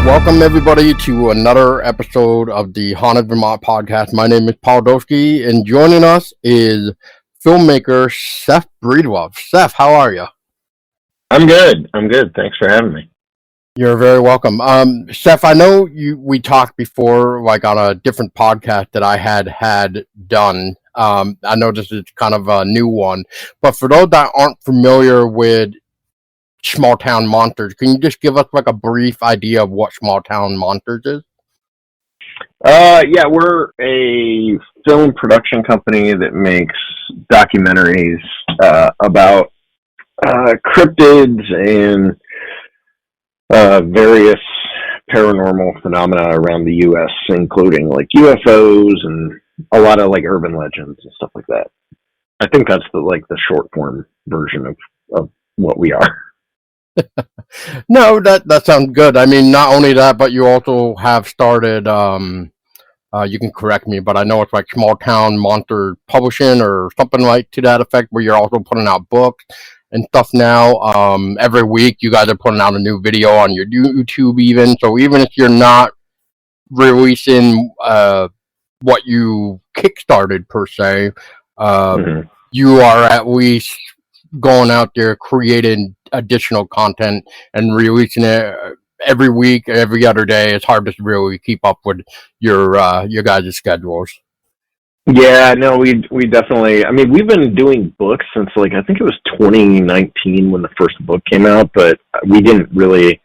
Welcome everybody to another episode of the Haunted Vermont podcast. My name is Paul Doski, and joining us is filmmaker Seth Breedlove. Seth, how are you? I'm good. Thanks for having me. You're very welcome. Seth, I know we talked before, like on a different podcast that I had done. I know this is kind of a new one, but for those that aren't familiar with Small Town Monsters, can you just give us like a brief idea of what Small Town Monsters is? Yeah, we're a film production company that makes documentaries about cryptids and various paranormal phenomena around the U.S., including like UFOs and a lot of like urban legends and stuff like that. I think that's the short form version of what we are. No, that sounds good. I mean, not only that, but you also have started, you can correct me, but I know it's like Small Town Monster Publishing or something like to that effect, where you're also putting out books and stuff now. Every week you guys are putting out a new video on your YouTube even. So even if you're not releasing what you kickstarted per se, you are at least going out there creating additional content and releasing it every week, every other day. It's hard to really keep up with your guys' schedules. Yeah, no, we definitely. I mean, we've been doing books since I think it was 2019 when the first book came out, but we didn't really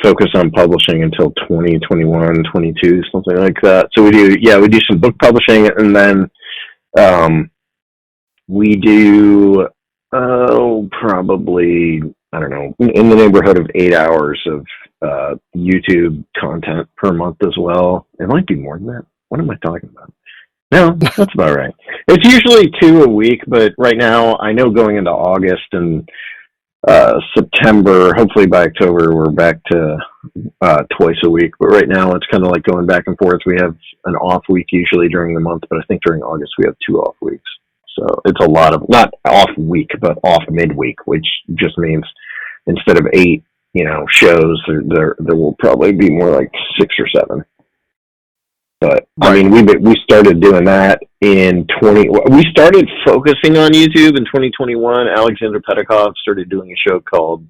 focus on publishing until 2021, 22, something like that. So we do some book publishing, and then we do probably, I don't know, in the neighborhood of 8 hours of YouTube content per month as well. It might be more than that. What am I talking about? No, that's about right. It's usually 2 a week, but right now, I know going into August and September, hopefully by October, we're back to twice a week. But right now, it's kind of like going back and forth. We have an off week usually during the month, but I think during August, we have 2 off weeks. So it's a lot of, not off week, but off midweek, which just means instead of 8, shows, there will probably be more like 6 or 7. But I mean, we started doing that we started focusing on YouTube in 2021. Alexander Petikoff started doing a show called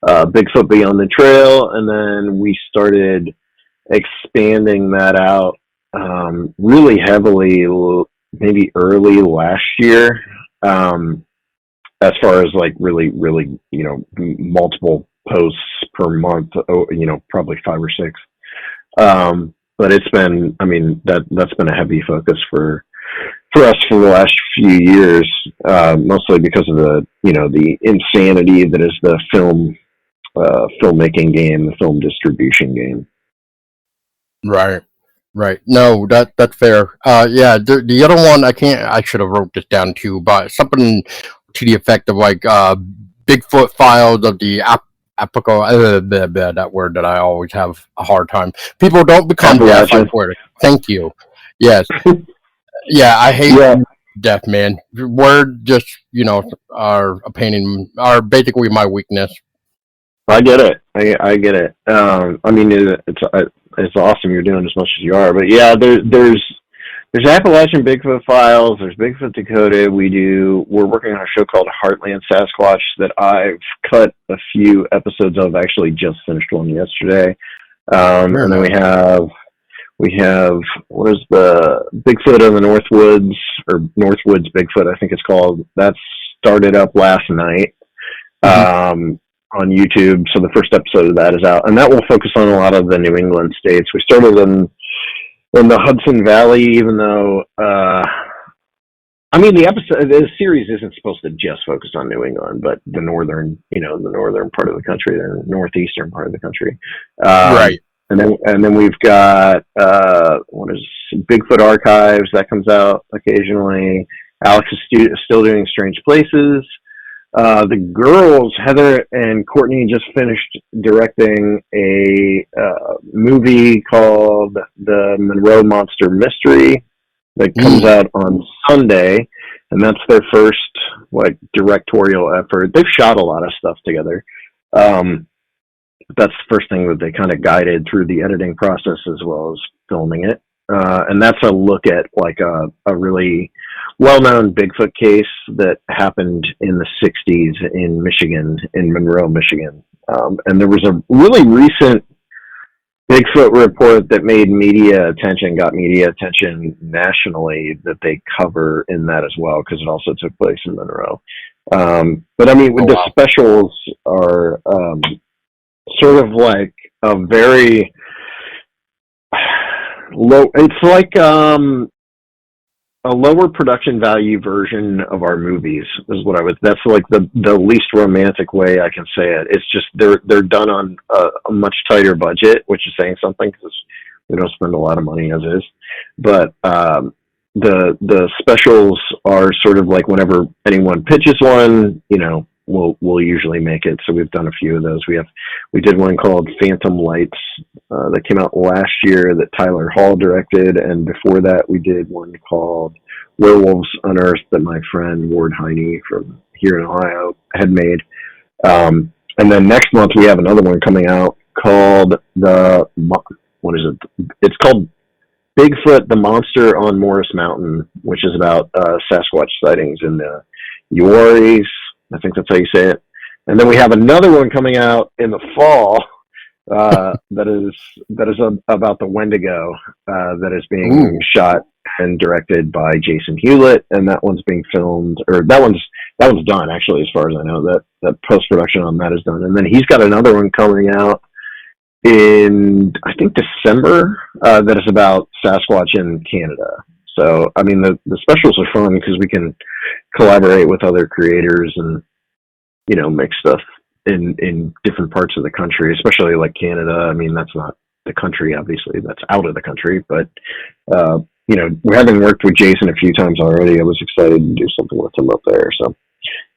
Bigfoot Beyond the Trail, and then we started expanding that out really heavily maybe early last year, as far as like really, multiple posts per month, probably 5 or 6. But it's been, that's been a heavy focus for us for the last few years, mostly because of the insanity that is the filmmaking game, the film distribution game. Right. No, that's fair. Yeah, the other one, I should have wrote this down too, but something to the effect of like Bigfoot Files of the that word that I always have a hard time. People don't become deaf. Thank you. Yes. Yeah, I hate deaf, man. Word just, are a pain are basically my weakness. I get it. I get it. It's awesome you're doing as much as you are, but yeah, there's Appalachian Bigfoot Files, there's Bigfoot Decoded. We're working on a show called Heartland Sasquatch that I've cut a few episodes of. I actually just finished one yesterday. And then we have what is the Bigfoot in the Northwoods, or Northwoods Bigfoot, I think it's called. That started up last night on YouTube. So the first episode of that is out, and that will focus on a lot of the New England states. We started in the Hudson Valley, even though, the series isn't supposed to just focus on New England, but the northern part of the country, the northeastern part of the country. Right. And then we've got, Bigfoot Archives, that comes out occasionally. Alex is still doing Strange Places. The girls, Heather and Courtney, just finished directing a movie called The Monroe Monster Mystery that comes out on Sunday, and that's their first directorial effort. They've shot a lot of stuff together. That's the first thing that they kind of guided through the editing process as well as filming it. And that's a look at like a really well-known Bigfoot case that happened in the 60s in Michigan, in Monroe, Michigan. And there was a really recent Bigfoot report that got media attention nationally, that they cover in that as well, because it also took place in Monroe. But I mean, the specials are sort of like a very low, it's like a lower production value version of our movies is what that's like the least romantic way I can say it. It's just they're done on a much tighter budget, which is saying something, because we don't spend a lot of money as is. But the specials are sort of like whenever anyone pitches one, we'll usually make it. So we've done a few of those. We did one called Phantom Lights that came out last year that Tyler Hall directed, and before that we did one called Werewolves Unearthed that my friend Ward Heine from here in Ohio had made. And then next month we have another one coming out called It's called Bigfoot, the Monster on Morris Mountain, which is about Sasquatch sightings in the Uaris. I think that's how you say it. And then we have another one coming out in the fall that is about the Wendigo that is being shot and directed by Jason Hewlett, and that one's being filmed, or that one's done actually, as far as I know. That post production on that is done, and then he's got another one coming out in I think December that is about Sasquatch in Canada. So, I mean, the specials are fun because we can collaborate with other creators and, make stuff in different parts of the country, especially like Canada. I mean, that's not the country, obviously. That's out of the country. But, we're having worked with Jason a few times already. I was excited to do something with him up there. So,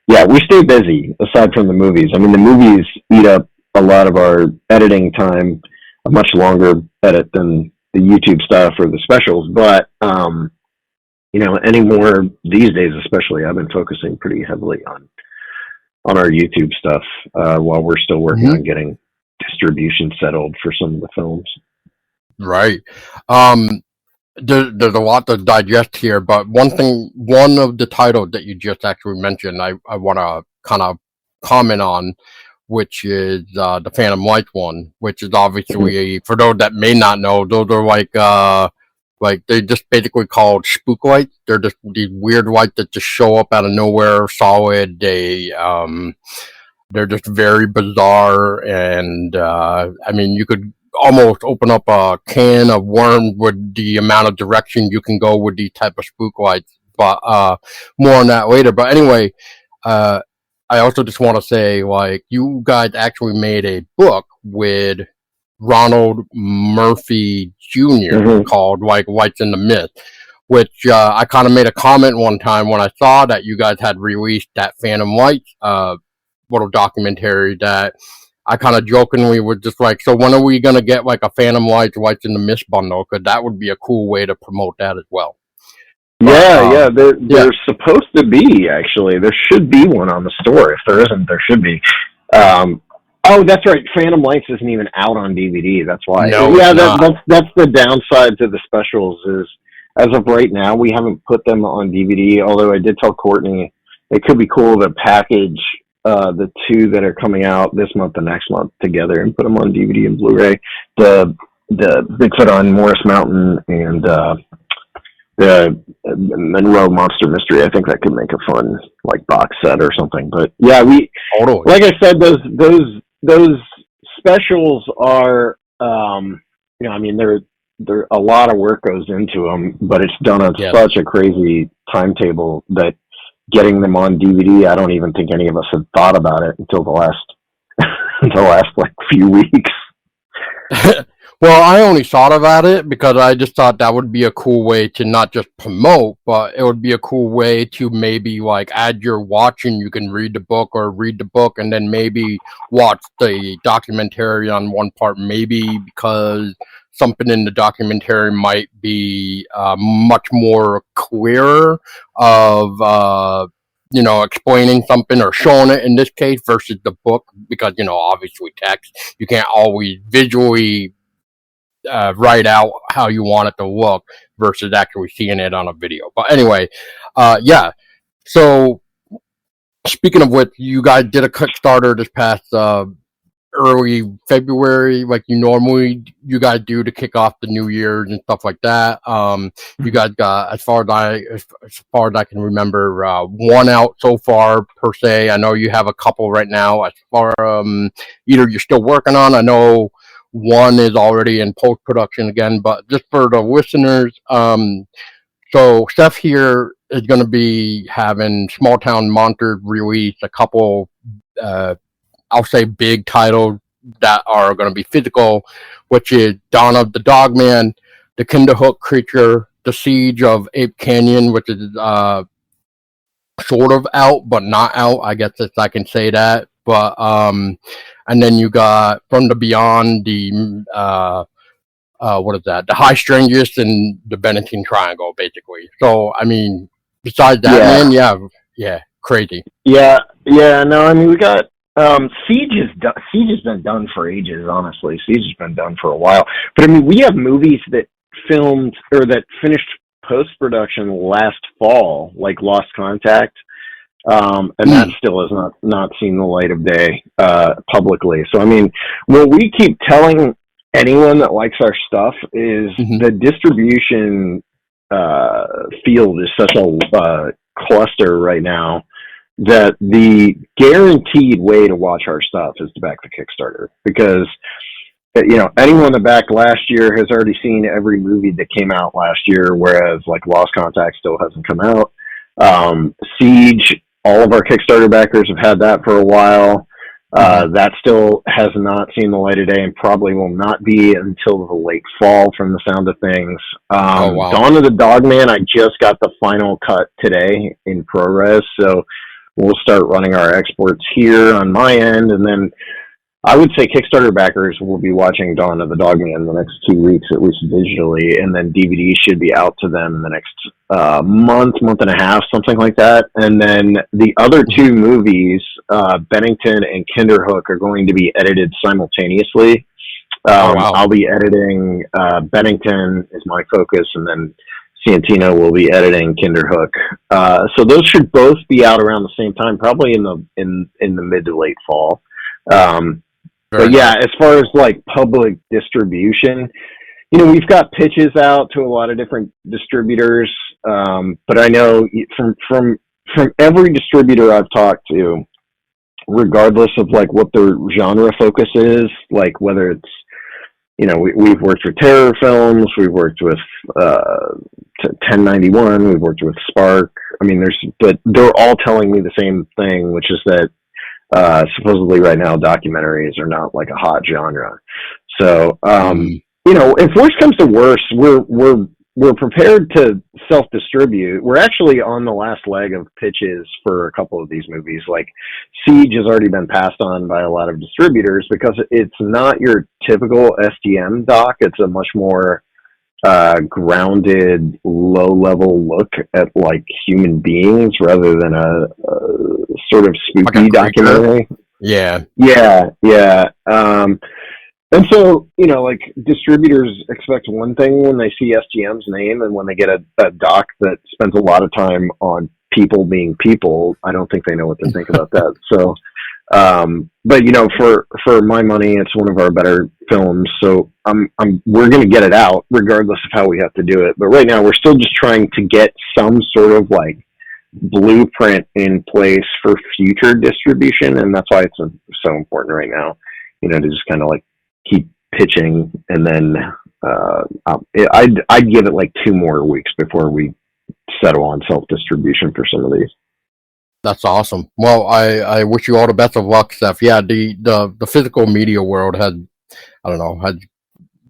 yeah, we stay busy aside from the movies. I mean, the movies eat up a lot of our editing time, a much longer edit than the YouTube stuff or the specials, but anymore these days, especially, I've been focusing pretty heavily on our YouTube stuff while we're still working on getting distribution settled for some of the films. Right. There's a lot to digest here, but one of the titles that you just actually mentioned, I want to kind of comment on, which is the Phantom Lights one, which is obviously, for those that may not know, those are like they're just basically called spook lights. They're just these weird lights that just show up out of nowhere, solid. They're just very bizarre, and I mean, you could almost open up a can of worms with the amount of direction you can go with these type of spook lights. But more on that later. But anyway, I also just want to say, like, you guys actually made a book with Ronald Murphy Jr. called like Lights in the Mist, which I kind of made a comment one time when I saw that you guys had released that Phantom Lights little documentary, that I kind of jokingly was just like, so when are we going to get like a Phantom Lights in the Mist bundle? Because that would be a cool way to promote that as well. Yeah, there's supposed to be, actually. There should be one on the store. If there isn't, there should be. Oh, that's right. Phantom Lights isn't even out on DVD. That's why. No, yeah, that's the downside to the specials is, as of right now, we haven't put them on DVD, although I did tell Courtney it could be cool to package the two that are coming out this month and next month together and put them on DVD and Blu-ray. The Bigfoot on Morris Mountain and the Monroe Monster Mystery. I think that could make a fun like box set or something. But yeah, like I said, those specials are I mean, there a lot of work goes into them, but it's done on such a crazy timetable that getting them on DVD, I don't even think any of us had thought about it until the last like few weeks. Well, I only thought about it because I just thought that would be a cool way to not just promote, but it would be a cool way to maybe like as you're watching, you can read the book and then maybe watch the documentary on one part, maybe because something in the documentary might be much more clearer of explaining something or showing it in this case versus the book, because obviously text, you can't always visually write out how you want it to look versus actually seeing it on a video. But anyway, yeah. So speaking of which, you guys did a Kickstarter this past early February, like you guys do to kick off the New Year's and stuff like that. You guys got, as far as I can remember, one out so far per se. I know you have a couple right now. As far either you're still working on. I know one is already in post production again, but just for the listeners, so Seth here is going to be having Small Town Monster release a couple. I'll say big titles that are going to be physical, which is Dawn of the Dogman, The Kinderhook Creature, The Siege of Ape Canyon, which is sort of out, but not out. I guess if I can say that. But and then you got From the Beyond, the what is that? The High Strangest and the Bennington Triangle, basically. So I mean, besides that, man, yeah, crazy. Yeah. No, I mean, we got. Siege has been done for ages, honestly. Siege has been done for a while. But I mean, we have movies that filmed or that finished post-production last fall, like Lost Contact. And that still has not seen the light of day, publicly. So I mean, what we keep telling anyone that likes our stuff is the distribution, field is such a, cluster right now, that the guaranteed way to watch our stuff is to back the Kickstarter, because anyone that backed last year has already seen every movie that came out last year, whereas like Lost Contact still hasn't come out. Siege, all of our Kickstarter backers have had that for a while. That still has not seen the light of day and probably will not be until the late fall, from the sound of things. Wow. Dawn of the Dogman, I just got the final cut today in ProRes, so we'll start running our exports here on my end, and then I would say Kickstarter backers will be watching Dawn of the Dogman in the next 2 weeks, at least digitally, and then DVD should be out to them in the next month and a half, something like that. And then the other two movies, Bennington and Kinderhook, are going to be edited simultaneously. Wow. I'll be editing Bennington is my focus, and then Santino will be editing Kinderhook. So those should both be out around the same time, probably in the mid to late fall. But yeah, as far as like public distribution, we've got pitches out to a lot of different distributors. But I know from every distributor I've talked to, regardless of like what their genre focus is, like whether it's, we've worked with terror films, we've worked with 1091, we've worked with Spark. I mean, but they're all telling me the same thing, which is that supposedly right now documentaries are not like a hot genre. So if worse comes to worse, we're prepared to self-distribute. We're actually on the last leg of pitches for a couple of these movies. Like Siege has already been passed on by a lot of distributors because it's not your typical STM doc. It's a much more grounded, low-level look at like human beings rather than a sort of spooky like documentary. Yeah. And so, like distributors expect one thing when they see SGM's name, and when they get a doc that spends a lot of time on people being people, I don't think they know what to think about that. So, but for my money, it's one of our better films. So we're going to get it out regardless of how we have to do it. But right now we're still just trying to get some sort of like blueprint in place for future distribution. And that's why it's so important right now, to just kind of like keep pitching, and then I'd give it like 2 more weeks before we settle on self-distribution for some of these. That's awesome. Well, I wish you all the best of luck, Seth. Yeah, the physical media world had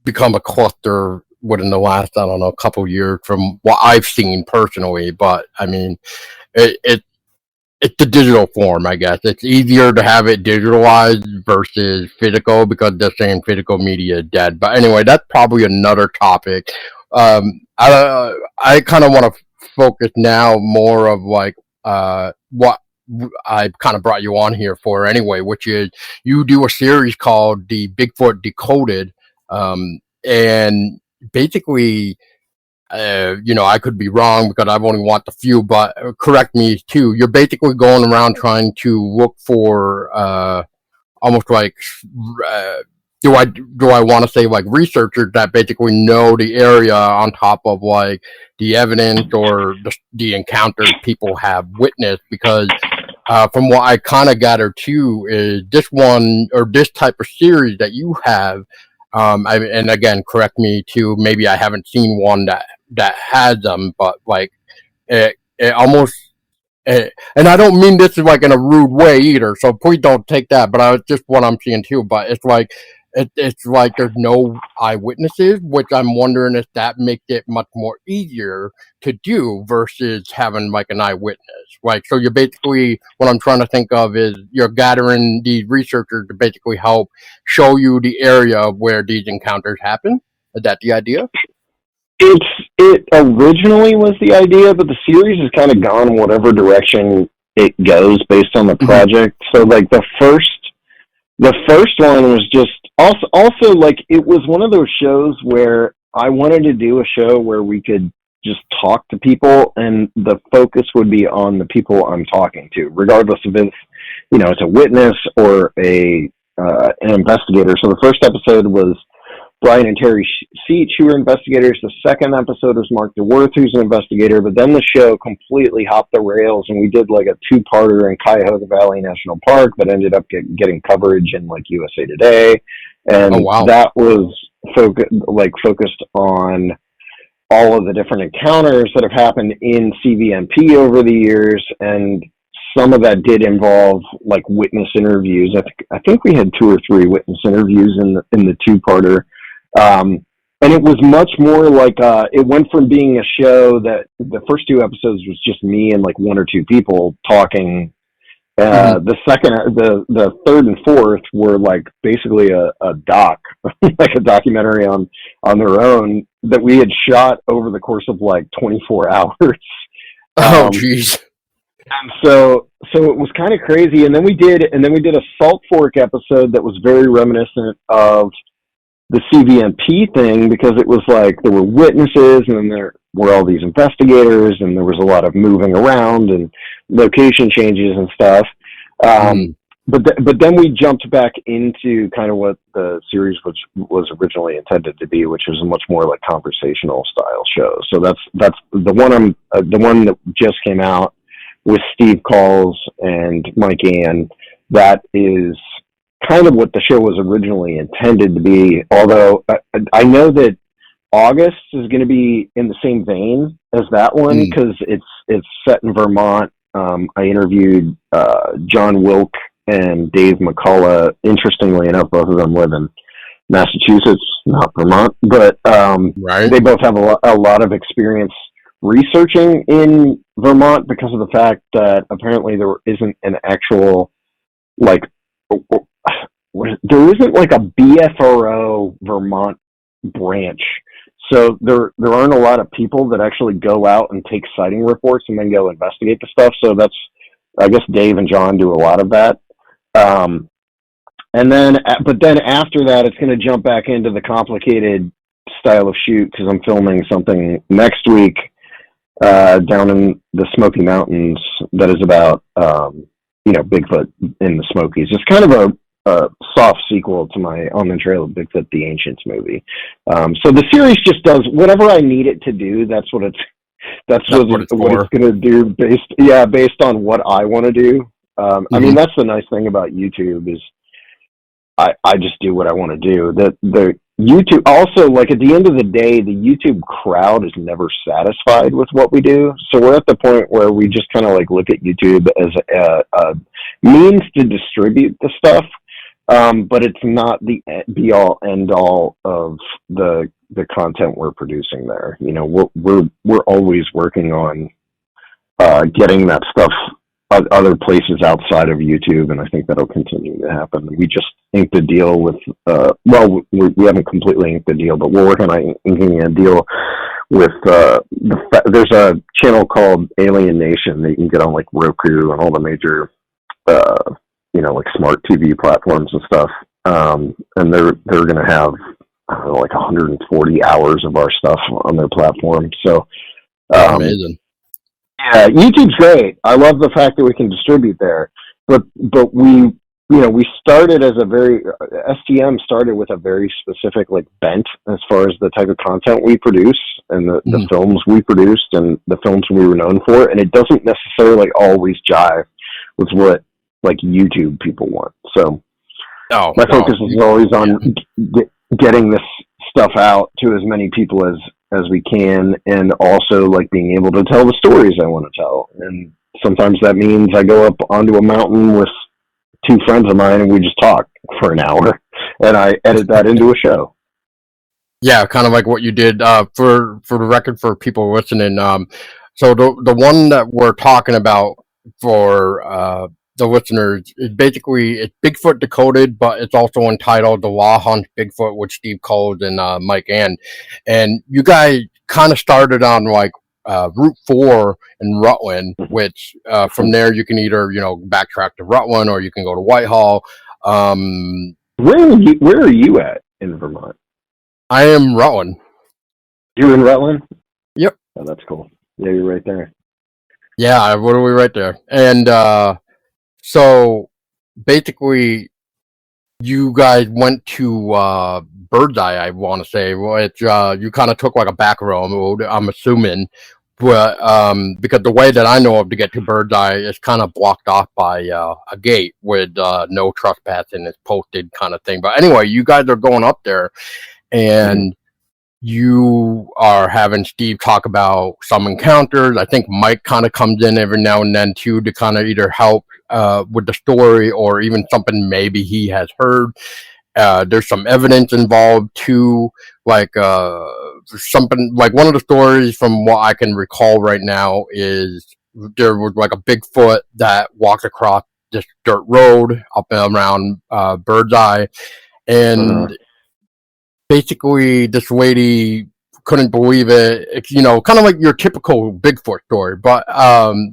become a cluster within the last, couple years from what I've seen personally. But I mean, it's the digital form, I guess. It's easier to have it digitalized versus physical because they're saying physical media is dead. But anyway, that's probably another topic. I kind of want to focus now more of like what I kind of brought you on here for anyway, which is you do a series called the Bigfoot Decoded, and basically, I could be wrong because I've only watched a few, but correct me too. You're basically going around trying to look for almost like do I want to say like researchers that basically know the area on top of like the evidence or the encounters people have witnessed, because from what I kind of gathered too is this one or this type of series that you have, and again correct me too, maybe I haven't seen one that has them, but like it almost, and I don't mean this is like in a rude way either, so please don't take that. But it's just what I'm seeing too. But it's like it's like there's no eyewitnesses, which I'm wondering if that makes it much more easier to do versus having like an eyewitness. Like, so you're basically, what I'm trying to think of is you're gathering these researchers to basically help show you the area where these encounters happen. Is that the idea? It originally was the idea, but the series has kind of gone whatever direction it goes based on the project. So like the first one was just also like it was one of those shows where I wanted to do a show where we could just talk to people and the focus would be on the people I'm talking to, regardless of if it's a witness or an investigator. So the first episode was Brian and Terry Seach, who were investigators. The second episode was Mark DeWorth, who's an investigator. But then the show completely hopped the rails, and we did like a two-parter in Cuyahoga Valley National Park that ended up getting coverage in like USA Today. And that was focused on all of the different encounters that have happened in CVMP over the years. And some of that did involve like witness interviews. I think we had 2 or 3 witness interviews in the two-parter. And it was much more like, it went from being a show that the first 2 episodes was just me and like 1 or 2 people talking. The third and fourth were like basically a doc, like a documentary on their own that we had shot over the course of like 24 hours. Oh, jeez. And so it was kind of crazy. And then we did a Salt Fork episode that was very reminiscent of the CVMP thing, because it was like there were witnesses and then there were all these investigators and there was a lot of moving around and location changes and stuff. But then we jumped back into kind of what the series was originally intended to be, which was a much more like conversational style show. So that's the one the one that just came out with Steve Calls and Mike Ann. That is kind of what the show was originally intended to be, although I know that August is going to be in the same vein as that one, because it's set in Vermont. I interviewed John Wilk and Dave McCullough. Interestingly enough, both of them live in Massachusetts, not Vermont, but they both have a lot of experience researching in Vermont because of the fact that apparently there isn't an actual there isn't like a BFRO Vermont branch. So there aren't a lot of people that actually go out and take sighting reports and then go investigate the stuff. So that's, I guess Dave and John do a lot of that. But then after that, it's going to jump back into the complicated style of shoot, because I'm filming something next week down in the Smoky Mountains that is about Bigfoot in the Smokies. It's kind of a soft sequel to my On the Trail of Bigfoot, the Ancients movie. So the series just does whatever I need it to do. That's what it's going to do based on what I want to do. I mean, that's the nice thing about YouTube is I just do what I want to do. The YouTube also, like, at the end of the day, the YouTube crowd is never satisfied with what we do. So we're at the point where we just kind of like look at YouTube as a means to distribute the stuff. But it's not the be all end all of the content we're producing there. We're always working on getting that stuff other places outside of YouTube, and I think that'll continue to happen. We just inked a deal with we haven't completely inked the deal, but we're working on inking a deal with there's a channel called Alien Nation that you can get on like Roku and all the major like smart TV platforms and stuff. And they're going to have, I don't know, like 140 hours of our stuff on their platform. So amazing. Yeah, YouTube's great. I love the fact that we can distribute there. But we started as STM started with a very specific like bent as far as the type of content we produce and the films we produced and the films we were known for, and it doesn't necessarily always jive with what like YouTube people want. So my focus is always on getting this stuff out to as many people as we can, and also like being able to tell the stories I want to tell. And sometimes that means I go up onto a mountain with two friends of mine and we just talk for an hour, and I edit that into a show. Yeah, kind of like what you did. For the record, for people listening, so the one that we're talking about for the listeners is basically, it's Bigfoot Decoded, but it's also entitled The Law Hunts Bigfoot with Steve Coles and Mike Ann. And you guys kind of started on like Route 4 in Rutland, which from there you can either backtrack to Rutland or you can go to Whitehall. Where are you at in Vermont? I am Rutland. You're in Rutland? Yep. Oh, that's cool. Yeah, you're right there. Yeah, what are we right there? And so basically, you guys went to Birdseye, I want to say. Which you kind of took like a back road, I'm assuming, but because the way that I know of to get to Birdseye is kind of blocked off by a gate with no trespassing is posted kind of thing. But anyway, you guys are going up there, and you are having Steve talk about some encounters. I think Mike kind of comes in every now and then too to kind of either help with the story or even something maybe he has heard. There's some evidence involved too, like something like one of the stories from what I can recall right now is there was like a Bigfoot that walked across this dirt road up and around Birdseye, and basically this lady couldn't believe it. It's, kind of like your typical Bigfoot story. But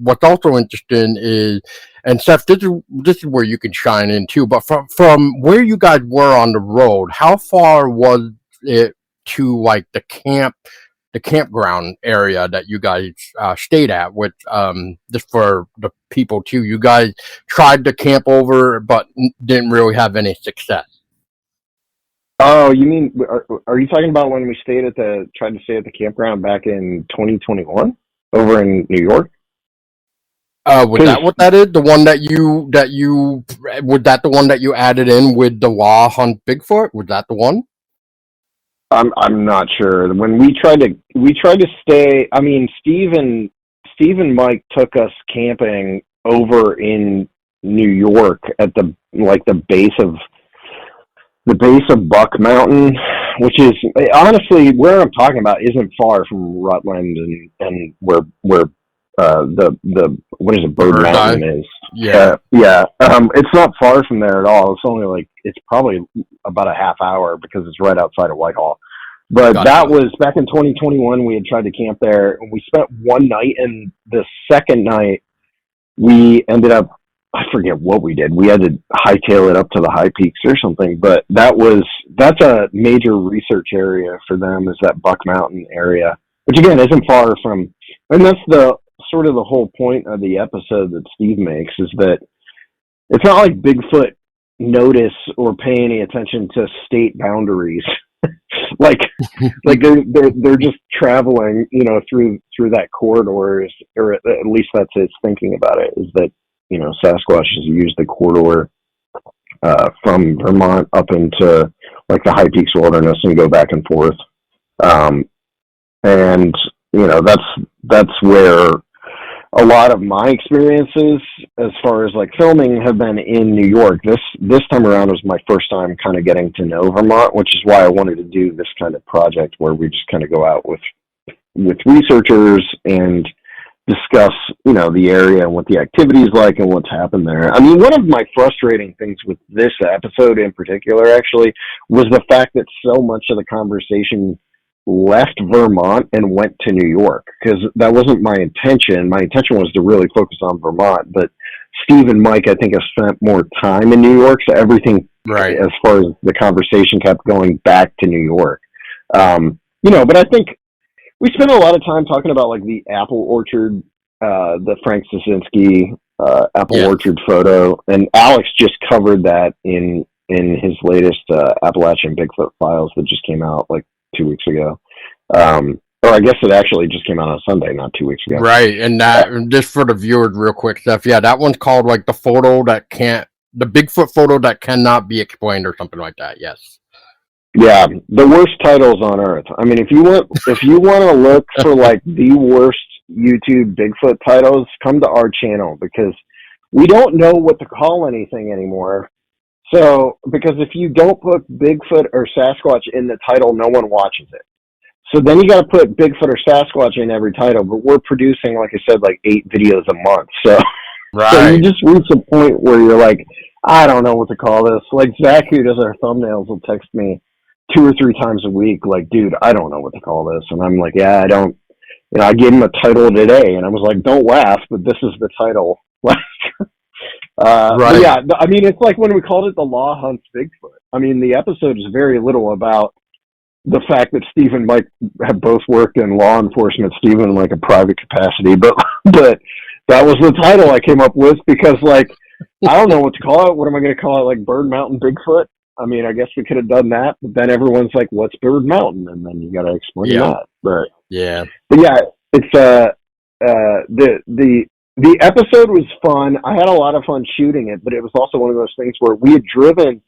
what's also interesting is, and Seth, this is where you can shine in too, but from where you guys were on the road, how far was it to like the campground area that you guys stayed at? With just for the people too, you guys tried to camp over but didn't really have any success. Oh, you mean, are you talking about when we tried to stay at the campground back in 2021 over in New York? Was that what that is? The one was that the one that you added in with the Law Hunt Bigfoot? Was that the one? I'm not sure. When we tried to stay, I mean, Steve and Mike took us camping over in New York at the base of Buck Mountain, which is honestly where I'm talking about isn't far from Rutland and where the what is it, Bird Mountain is. Yeah. It's not far from there at all. It's only it's probably about a half hour because it's right outside of Whitehall. But that was back in 2021. We had tried to camp there, and we spent one night, and the second night we ended up, I forget what we did. We had to hightail it up to the high peaks or something, but that's a major research area for them, is that Buck Mountain area, which again isn't far from, and that's the sort of the whole point of the episode that Steve makes, is that it's not like Bigfoot notice or pay any attention to state boundaries. like they're just traveling, through that corridor, or at least that's his thinking about it, is that, Sasquatch has used the corridor from Vermont up into like the High Peaks Wilderness and go back and forth. And that's where a lot of my experiences as far as like filming have been in New York. This time around was my first time kind of getting to know Vermont, which is why I wanted to do this kind of project where we just kind of go out with researchers and discuss, the area and what the activity is like and what's happened there. I mean, one of my frustrating things with this episode in particular, actually, was the fact that so much of the conversation left Vermont and went to New York, because that wasn't my intention. My intention was to really focus on Vermont, but Steve and Mike, I think, have spent more time in New York, so everything, Right. as far as the conversation, kept going back to New York. But I think we spent a lot of time talking about like the apple orchard, the Frank Sosinski apple orchard photo, and Alex just covered that in his latest Appalachian Bigfoot Files that just came out like 2 weeks ago. Or I guess it actually just came out on Sunday, not 2 weeks ago. Right, and that, just for the viewers, real quick stuff. Yeah, that one's called like the Bigfoot photo that cannot be explained, or something like that. Yes. Yeah, the worst titles on earth. I mean, if you want to look for like the worst YouTube Bigfoot titles, come to our channel, because we don't know what to call anything anymore. So, because if you don't put Bigfoot or Sasquatch in the title, no one watches it. So then you got to put Bigfoot or Sasquatch in every title. But we're producing, like I said, like 8 videos a month. So, right. So you just reach a point where you're like, I don't know what to call this. Like Zach, who does our thumbnails, will text me 2 or 3 times a week, like, dude, I don't know what to call this. And I'm like, yeah, I don't. I gave him a title today, and I was like, don't laugh, but this is the title. Right. Yeah, I mean, it's like when we called it The Law Hunts Bigfoot. I mean, the episode is very little about the fact that Steve and Mike have both worked in law enforcement, Steve in like a private capacity, but that was the title I came up with, because like, I don't know what to call it. What am I going to call it? Like Bird Mountain Bigfoot? I mean, I guess we could have done that, but then everyone's like, what's Bird Mountain? And then you got to explain that. But yeah, it's, the episode was fun. I had a lot of fun shooting it, but it was also one of those things where we had driven.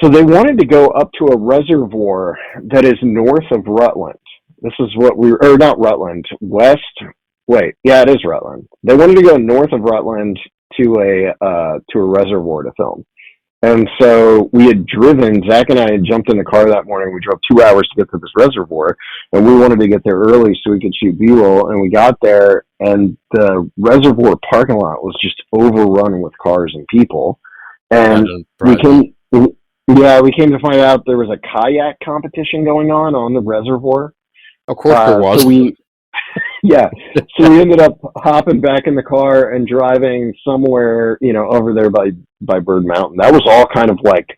So they wanted to go up to a reservoir that is north of Rutland. This is what or not Rutland, west. Wait, yeah, it is Rutland. They wanted to go north of Rutland to a reservoir to film. And so we had driven, Zach and I had jumped in the car that morning. We drove 2 hours to get to this reservoir, and we wanted to get there early so we could shoot B-roll. And we got there, and the reservoir parking lot was just overrun with cars and people. And we came to find out there was a kayak competition going on the reservoir. Of course there was. So we ended up hopping back in the car and driving somewhere, over there by Bird Mountain. That was all kind of like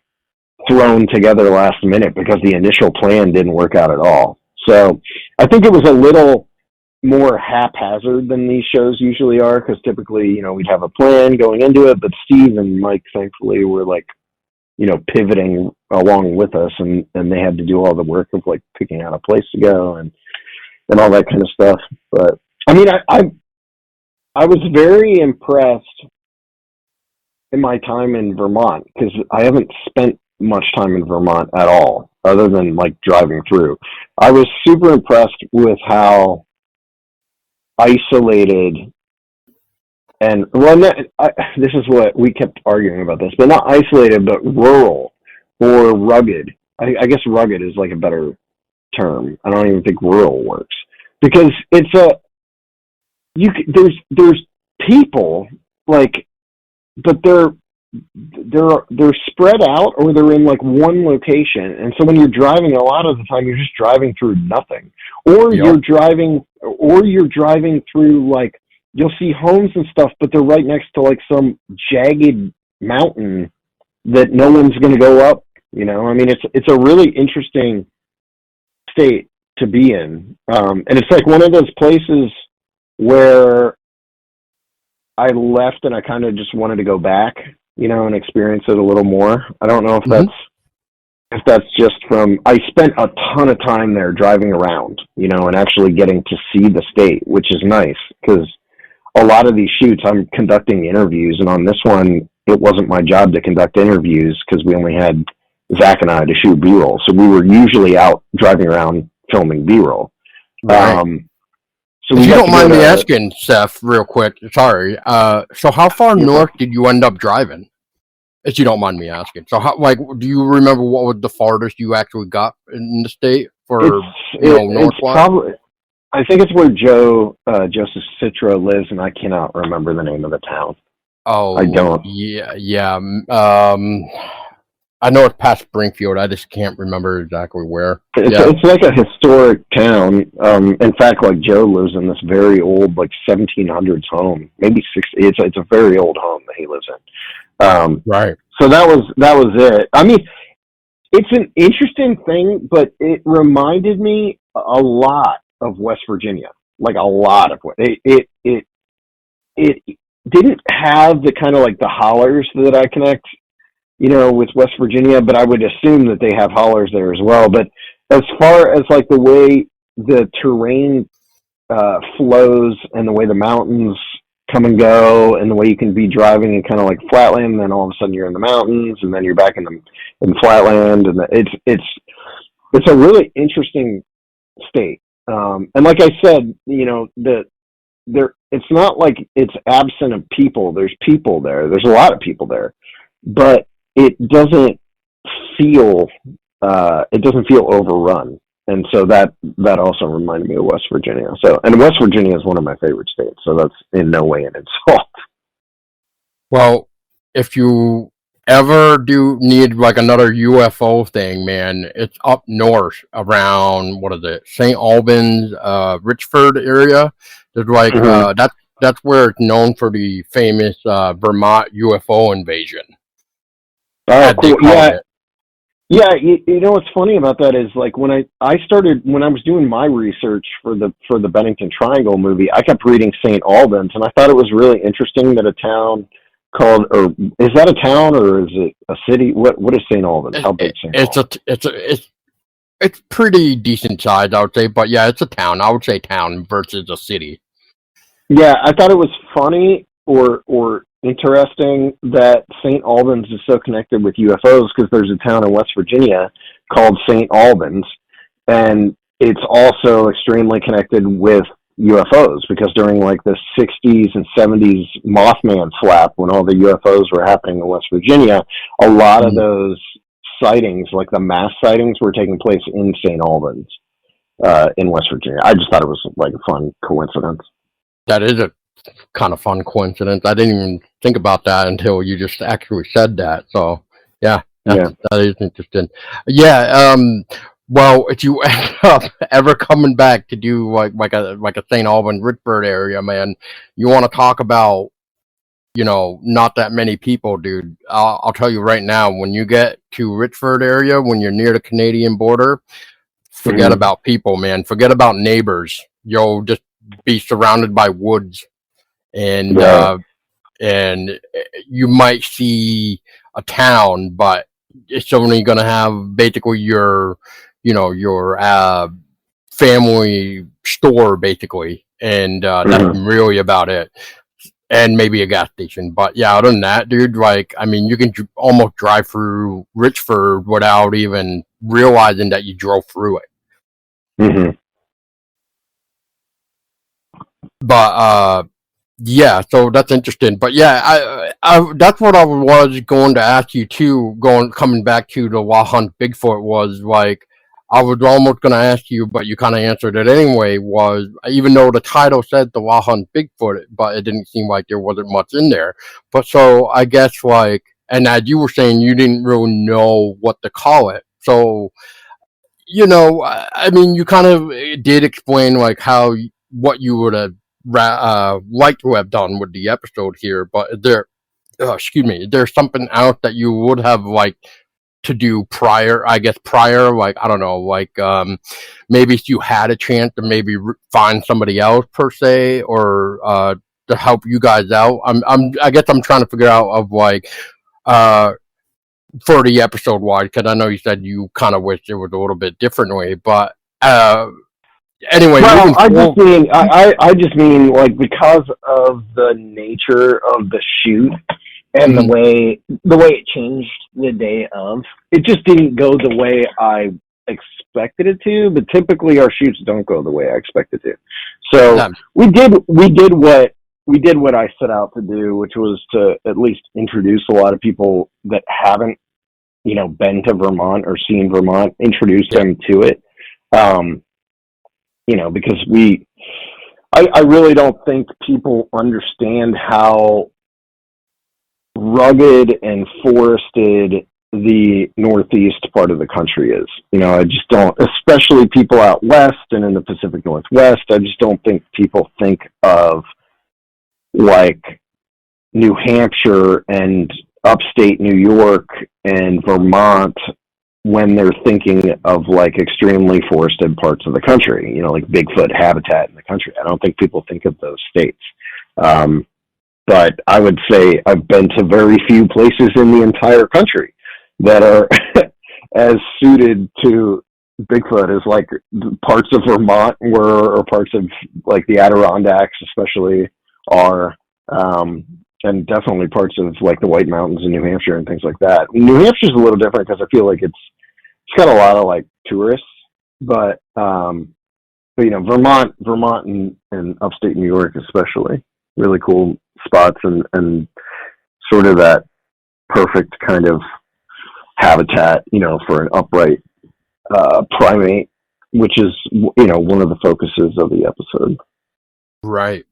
thrown together last minute because the initial plan didn't work out at all. So I think it was a little more haphazard than these shows usually are, because typically, we'd have a plan going into it, but Steve and Mike, thankfully, were like, pivoting along with us, and they had to do all the work of like picking out a place to go and all that kind of stuff. But I mean, I was very impressed in my time in Vermont, because I haven't spent much time in Vermont at all, other than like driving through. I was super impressed with how isolated and this is what we kept arguing about this, but not isolated, but rural or rugged. I guess rugged is like a better term. I don't even think rural works, because it's there's people like, but they're spread out, or they're in like one location. And so when you're driving, a lot of the time you're just driving through nothing, or you're driving through like, you'll see homes and stuff, but they're right next to like some jagged mountain that no one's going to go up. I mean, it's a really interesting state to be in. And it's like one of those places where I left and I kind of just wanted to go back, and experience it a little more. I don't know if that's just from, I spent a ton of time there driving around, and actually getting to see the state, which is nice, because a lot of these shoots I'm conducting interviews, and on this one, it wasn't my job to conduct interviews because we only had Zach and I to shoot B-roll. So we were usually out driving around filming B-roll. Right. So if you don't mind me asking, Seth, real quick, sorry. So how far north did you end up driving? If you don't mind me asking. So do you remember what was the farthest you actually got in the state for, northwise? I think it's where Joseph Citra lives, and I cannot remember the name of the town. Oh, I don't. Yeah. I know it's past Springfield. I just can't remember exactly where. It's like a historic town. In fact, like Joe lives in this very old, like 1700s home, maybe 60. It's a very old home that he lives in. Right. So that was it. I mean, it's an interesting thing, but it reminded me a lot of West Virginia, like a lot of it didn't have the kind of like the hollers that I connect, with West Virginia, but I would assume that they have hollers there as well. But as far as like the way the terrain flows and the way the mountains come and go and the way you can be driving in kind of like flatland and then all of a sudden you're in the mountains and then you're back in flatland, and it's a really interesting state. And like I said, it's not like it's absent of people. There's people there. There's a lot of people there, but it doesn't feel overrun. And so that also reminded me of West Virginia. And West Virginia is one of my favorite states. So that's in no way an insult. Well, if you ever do need like another UFO thing, man, it's up north around, what is it, St. Albans, Richford area. There's like that's where it's known for the famous Vermont UFO invasion. Oh, cool. Yeah. You know what's funny about that is like when I was doing my research for the Bennington Triangle movie, I kept reading St. Albans, and I thought it was really interesting that a town called, or is that a town or is it a city? What is St. Albans? How big St. Albans? It's pretty decent size, I would say, but yeah, it's a town. I would say town versus a city. Yeah, I thought it was funny or interesting that St. Albans is so connected with UFOs because there's a town in West Virginia called St. Albans, and it's also extremely connected with UFOs because during like the 60s and 70s Mothman slap, when all the UFOs were happening in West Virginia, a lot of those sightings, like the mass sightings, were taking place in St. Albans in West Virginia. I just thought it was like a fun coincidence. That is a kind of fun coincidence. I didn't even think about that until you just actually said that. So yeah, that is interesting. Yeah. Well, if you end up ever coming back to do like a St. Albans, Richford area, man, you want to talk about, not that many people, dude. I'll tell you right now, when you get to Richford area, when you're near the Canadian border, forget about people, man. Forget about neighbors. You'll just be surrounded by woods, and you might see a town, but it's only going to have basically your family store, basically, and that's really about it. And maybe a gas station. But yeah, other than that, dude, like, I mean, you can almost drive through Richford without even realizing that you drove through it. But yeah, so that's interesting. But yeah, I that's what I was going to ask you too. Coming back to the Wild Hunt Bigfoot, was like, I was almost going to ask you, but you kind of answered it anyway. Was, even though the title said the Wild Hunt Bigfoot, but it didn't seem like there wasn't much in there. But so I guess like, and as you were saying, you didn't really know what to call it. So, I mean, you kind of did explain like what you would have like to have done with the episode here, but there's something else that you would have liked to do prior, like, I don't know, like maybe if you had a chance to maybe find somebody else per se, or to help you guys out. I guess I'm trying to figure out of like for the episode wise, because I know you said you kind of wish it was a little bit differently, but anyway. Well, I just mean like, because of the nature of the shoot and the way it changed the day of, it just didn't go the way I expected it to. But typically our shoots don't go the way I expect it to. So we did what I set out to do, which was to at least introduce a lot of people that haven't, been to Vermont or seen Vermont, introduce them to it. Because I really don't think people understand how rugged and forested the Northeast part of the country is. You know, I just don't, especially people out west and in the Pacific Northwest, I just don't think people think of like New Hampshire and upstate New York and Vermont when they're thinking of like extremely forested parts of the country, you know, like Bigfoot habitat in the country. I don't think people think of those states. But I would say I've been to very few places in the entire country that are as suited to Bigfoot as like parts of Vermont were, or parts of like the Adirondacks especially are, and definitely parts of like the White Mountains in New Hampshire and things like that. New Hampshire's a little different because I feel like it's got a lot of like tourists, but you know, Vermont and upstate New York especially, really cool spots and sort of that perfect kind of habitat, you know, for an upright primate, which is, you know, one of the focuses of the episode. Right.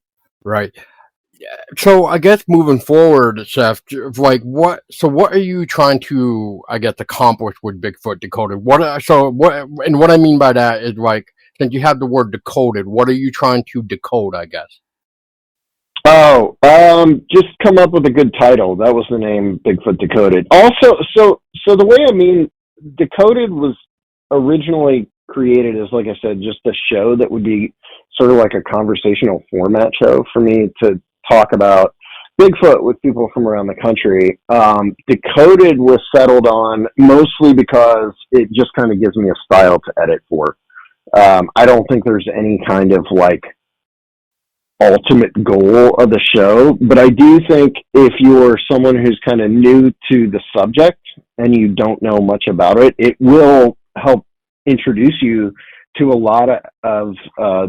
Yeah. So I guess moving forward, Seth, like what are you trying to, I guess, accomplish with Bigfoot Decoded? What I mean by that is, like, since you have the word decoded, what are you trying to decode, I guess? Oh, just come up with a good title. That was the name, Bigfoot Decoded. Also, so the way I mean, Decoded was originally created as, like I said, just a show that would be sort of like a conversational format show for me to talk about Bigfoot with people from around the country. Decoded was settled on mostly because it just kind of gives me a style to edit for. I don't think there's any kind of like ultimate goal of the show, but I do think if you're someone who's kind of new to the subject and you don't know much about it, it will help introduce you to a lot of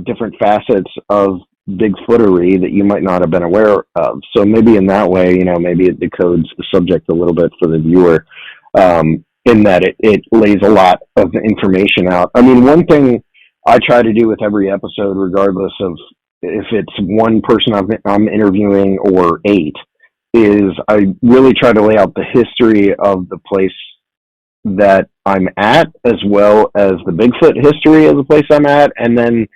different facets of Bigfootery that you might not have been aware of. So maybe in that way, you know, maybe it decodes the subject a little bit for the viewer, in that it lays a lot of information out. I mean, one thing I try to do with every episode, regardless of if it's one person I'm interviewing or 8, is I really try to lay out the history of the place that I'm at, as well as the Bigfoot history of the place I'm at, and then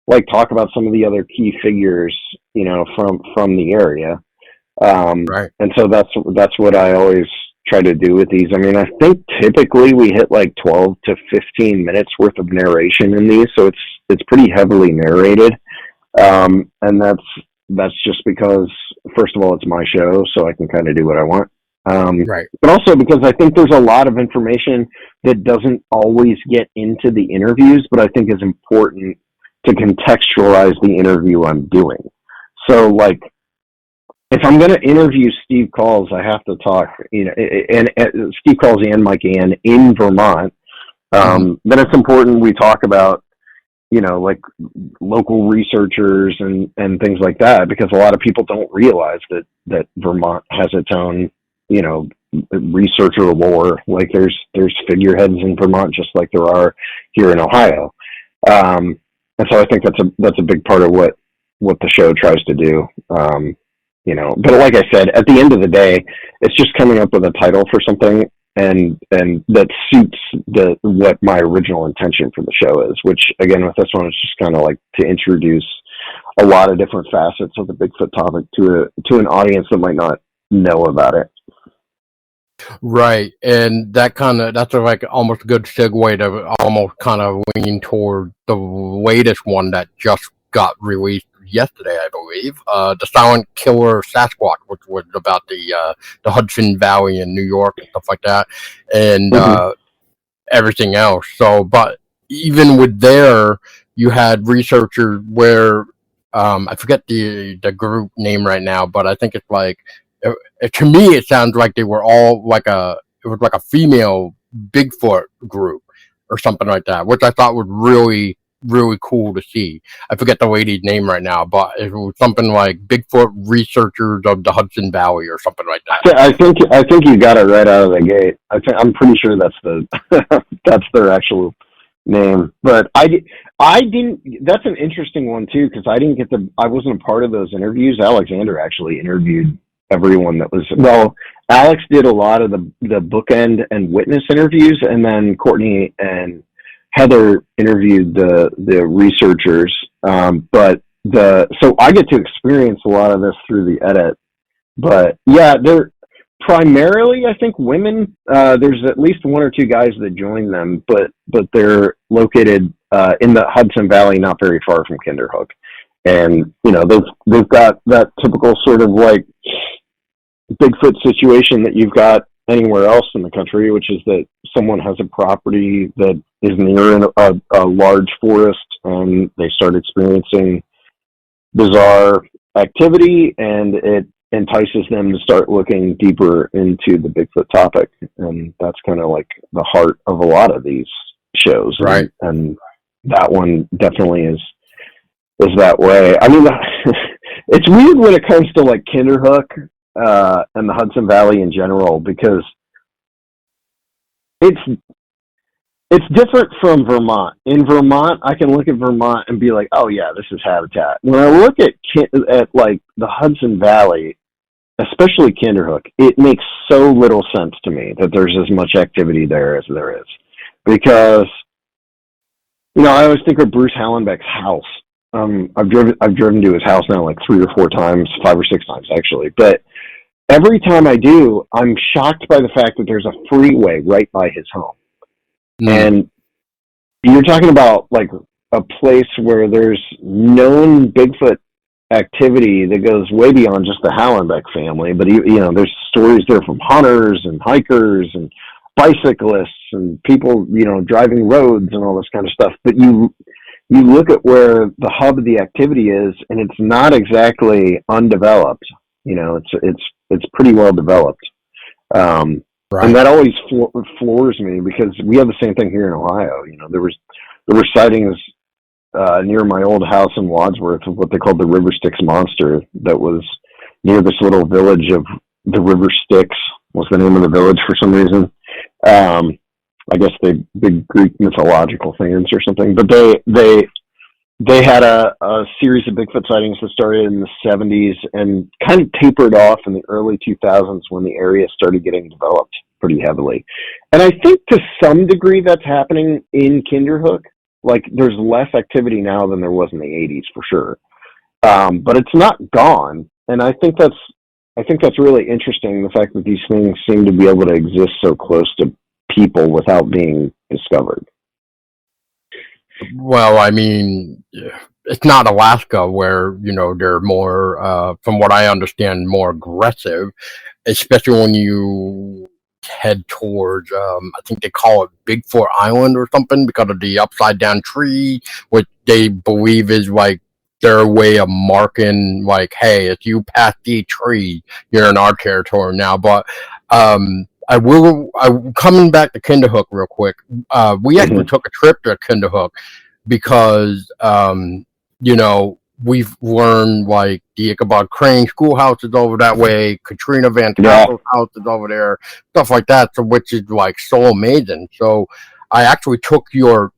like talk about some of the other key figures, you know, from the area. Right. And so that's what I always try to do with these. I mean, I think typically we hit like 12 to 15 minutes worth of narration in these, so it's pretty heavily narrated. And that's just because, first of all, it's my show, so I can kind of do what I want. Right. But also because I think there's a lot of information that doesn't always get into the interviews, but I think is important to contextualize the interview I'm doing. So, like, if I'm going to interview Steve Calls, I have to talk, you know, and Steve Calls and Mike Ann in Vermont. Then it's important we talk about, you know, like local researchers and things like that, because a lot of people don't realize that Vermont has its own, you know, researcher lore. Like there's figureheads in Vermont just like there are here in Ohio. And so I think that's a big part of what the show tries to do. You know, but like I said, at the end of the day, it's just coming up with a title for something and that suits what my original intention for the show is, which again, with this one, it's just kind of like to introduce a lot of different facets of the Bigfoot topic to an audience that might not know about it. Right, and that's like almost a good segue to almost kind of lean toward the latest one that just got released yesterday, I believe, the Silent Killer Sasquatch, which was about the Hudson Valley in New York and stuff like that, and everything else. So, but even with there, you had researchers where I forget the group name right now, but I think it's like. To me, it sounds like they were all it was like a female Bigfoot group or something like that, which I thought was really, really cool to see. I forget the lady's name right now, but it was something like Bigfoot Researchers of the Hudson Valley or something like that. I think you got it right out of the gate. I'm pretty sure that's that's their actual name. But I didn't. That's an interesting one too, because I wasn't a part of those interviews. Alexander actually interviewed everyone that was, well, Alex did a lot of the bookend and witness interviews, and then Courtney and Heather interviewed the researchers. So I get to experience a lot of this through the edit. But yeah, they're primarily, I think, women. There's at least one or two guys that join them, but they're located in the Hudson Valley, not very far from Kinderhook. And they've got that typical sort of like Bigfoot situation that you've got anywhere else in the country, which is that someone has a property that is near a large forest, and they start experiencing bizarre activity, and it entices them to start looking deeper into the Bigfoot topic. And that's kind of like the heart of a lot of these shows. Right. And that one definitely is that way. I mean, it's weird when it comes to like Kinderhook and the Hudson Valley in general, because it's different from Vermont. In Vermont, I can look at Vermont and be like, oh yeah, this is habitat. When I look at like the Hudson Valley, especially Kinderhook, it makes so little sense to me that there's as much activity there as there is. Because, I always think of Bruce Hallenbeck's house. I've driven to his house now like 3 or 4 times, 5 or 6 times actually. But every time I do, I'm shocked by the fact that there's a freeway right by his home. And you're talking about like a place where there's known Bigfoot activity that goes way beyond just the Hallenbeck family. But there's stories there from hunters and hikers and bicyclists and people, driving roads and all this kind of stuff. But you look at where the hub of the activity is, and it's not exactly undeveloped. It's pretty well developed. Right. And that always floors me, because we have the same thing here in Ohio. There were sightings near my old house in Wadsworth of what they called the River Styx monster that was near this little village of the River Styx, was the name of the village for some reason. I guess they big Greek mythological fans or something. But they had a series of Bigfoot sightings that started in the 70s and kind of tapered off in the early 2000s when the area started getting developed pretty heavily. And I think to some degree that's happening in Kinderhook. Like, there's less activity now than there was in the 80s for sure. But it's not gone. And I think that's really interesting, the fact that these things seem to be able to exist so close to people without being discovered. Well, I mean, it's not Alaska where, they're more, from what I understand, more aggressive, especially when you head towards, I think they call it Bigfoot Island or something, because of the upside down tree, which they believe is like their way of marking, like, hey, if you pass the tree, you're in our territory now. But, I'm coming back to Kinderhook real quick. We actually took a trip to Kinderhook because, we've learned like the Ichabod Crane schoolhouse is over that way, Katrina Van Tassel's house is over there, stuff like that, so which is like so amazing. So I actually took your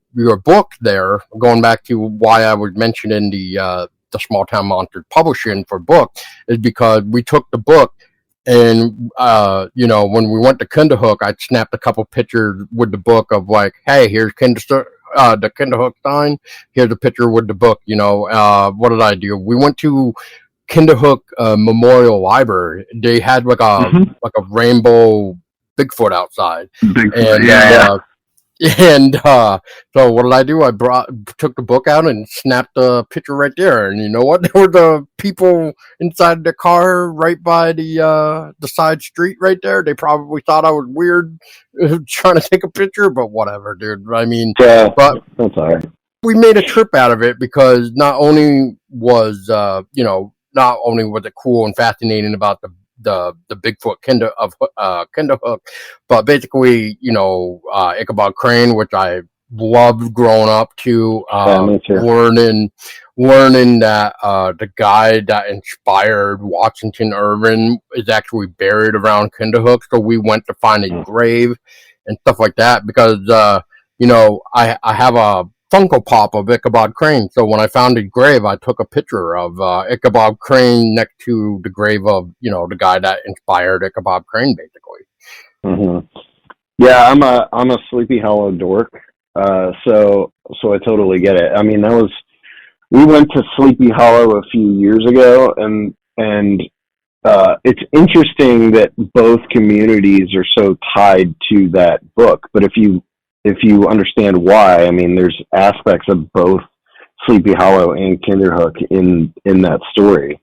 book there, going back to why I was mentioning the Small Town Monsters publishing for book, is because we took the book. And, when we went to Kinderhook, I snapped a couple pictures with the book of like, hey, here's the Kinderhook sign. Here's a picture with the book. What did I do? We went to Kinderhook Memorial Library. They had like a rainbow Bigfoot outside. And so what did I do? I took the book out and snapped the picture right there. And you know what? There were the people inside the car right by the side street right there. They probably thought I was weird trying to take a picture, but whatever, dude. I mean, yeah, but that's all right. We made a trip out of it because not only was it cool and fascinating about the Bigfoot Kinderhook, but basically, Ichabod Crane, which I loved growing up to, learning that the guy that inspired Washington Irving is actually buried around Kinderhook. So we went to find his grave and stuff like that because, I have Funko Pop of Ichabod Crane. So when I found his grave, I took a picture of Ichabod Crane next to the grave of the guy that inspired Ichabod Crane, basically. Hmm. Yeah, I'm a Sleepy Hollow dork. So I totally get it. I mean, we went to Sleepy Hollow a few years ago, and it's interesting that both communities are so tied to that book. But if you understand why, I mean, there's aspects of both Sleepy Hollow and Kinderhook in that story,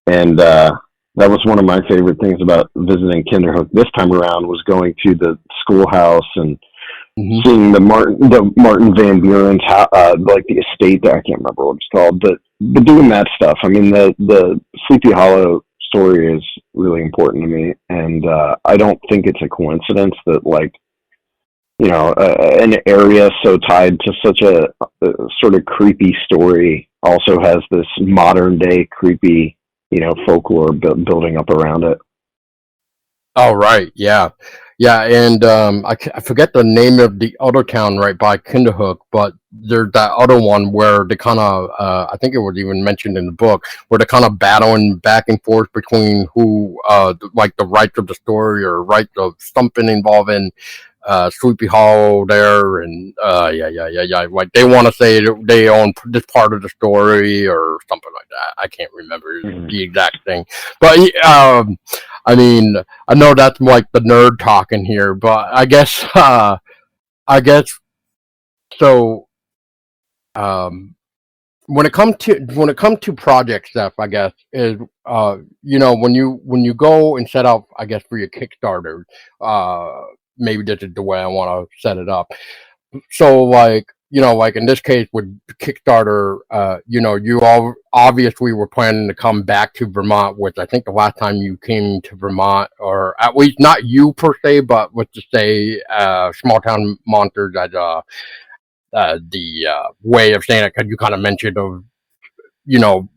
and that was one of my favorite things about visiting Kinderhook this time around, was going to the schoolhouse and seeing the Martin Van Buren's like the estate there. I can't remember what it's called, but doing that stuff. I mean, the Sleepy Hollow story is really important to me, and I don't think it's a coincidence that, like, an area so tied to such a sort of creepy story also has this modern day creepy, folklore building up around it. Oh, right, yeah, yeah, and I forget the name of the other town right by Kinderhook, but there's that other one where they kind of, I think it was even mentioned in the book, where they're kind of battling back and forth between who, like the rights of the story or rights of something involving Sleepy Hollow there, and yeah. Like they want to say that they own this part of the story or something like that. I can't remember the exact thing, but I mean, I know that's like the nerd talking here, but I guess so. Um, when it comes to project stuff, I guess is when you go and set up, I guess for your Kickstarter, maybe this is the way I want to set it up. So like like in this case with Kickstarter, you all obviously were planning to come back to Vermont, which I think the last time you came to Vermont, or at least not you per se, but let's just say small town monsters as the way of saying it, because you kind of mentioned of you know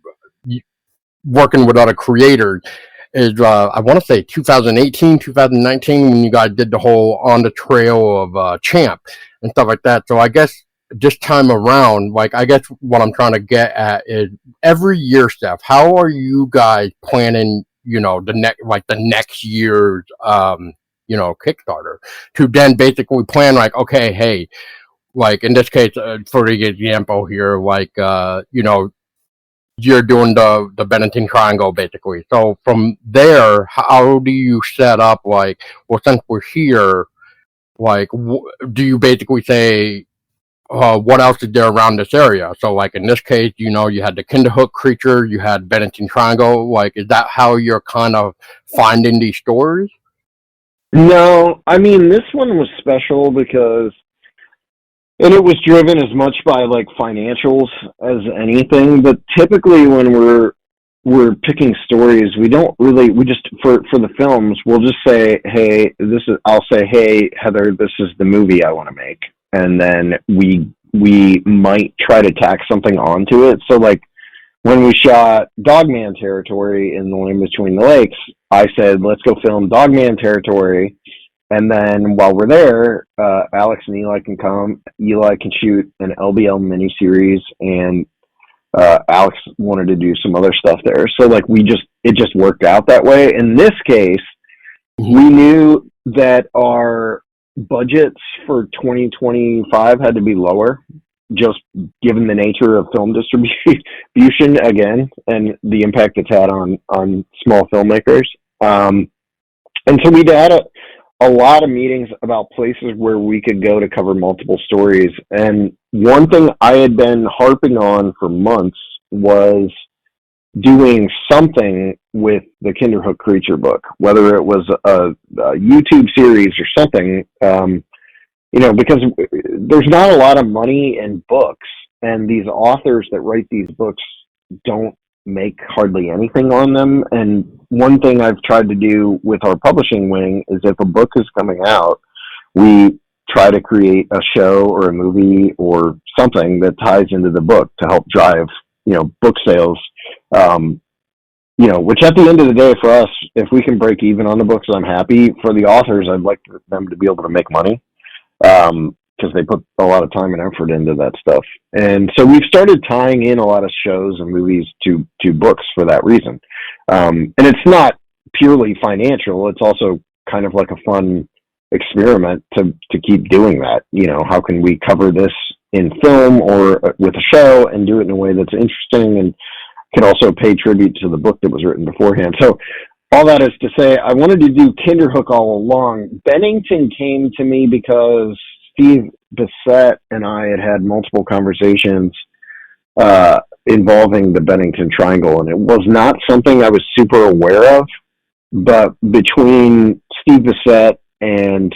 working with other creators is I want to say 2018, 2019 when you guys did the whole on the trail of Champ and stuff like that. So I guess this time around, like I guess what I'm trying to get at is every year, Steph, how are you guys planning? The next year's Kickstarter to then basically plan like, okay, hey, like in this case, for the example here, like you're doing the Bennington Triangle basically. So from there, how do you set up like, well, since we're here, like, do you basically say, what else is there around this area? So like in this case, you had the Kinderhook creature, you had Bennington Triangle. Like, is that how you're kind of finding these stories? No, I mean, this one was special because, and it was driven as much by like financials as anything. But typically, when we're picking stories, we just for the films, we'll just say, hey, I'll say, hey, Heather, this is the movie I want to make, and then we might try to tack something onto it. So like when we shot Dogman Territory in The Land Between the Lakes, I said, let's go film Dogman Territory. And then while we're there, Alex and Eli can come. Eli can shoot an LBL miniseries, and Alex wanted to do some other stuff there. So like it just worked out that way. In this case, we knew that our budgets for 2025 had to be lower, just given the nature of film distribution again, and the impact it's had on small filmmakers. And so we'd had a lot of meetings about places where we could go to cover multiple stories. And one thing I had been harping on for months was doing something with the Kinderhook creature book, whether it was a YouTube series or something, because there's not a lot of money in books, and these authors that write these books don't make hardly anything on them. And one thing I've tried to do with our publishing wing is if a book is coming out, we try to create a show or a movie or something that ties into the book to help drive, book sales. Which at the end of the day for us, if we can break even on the books, I'm happy. For the authors, I'd like them to be able to make money. because they put a lot of time and effort into that stuff. And so we've started tying in a lot of shows and movies to books for that reason. And it's not purely financial. It's also kind of like a fun experiment to keep doing that. You know, how can we cover this in film or with a show and do it in a way that's interesting and can also pay tribute to the book that was written beforehand. So all that is to say, I wanted to do Kinderhook all along. Bennington came to me because Steve Bissett and I had multiple conversations involving the Bennington Triangle, and it was not something I was super aware of, but between Steve Bissett and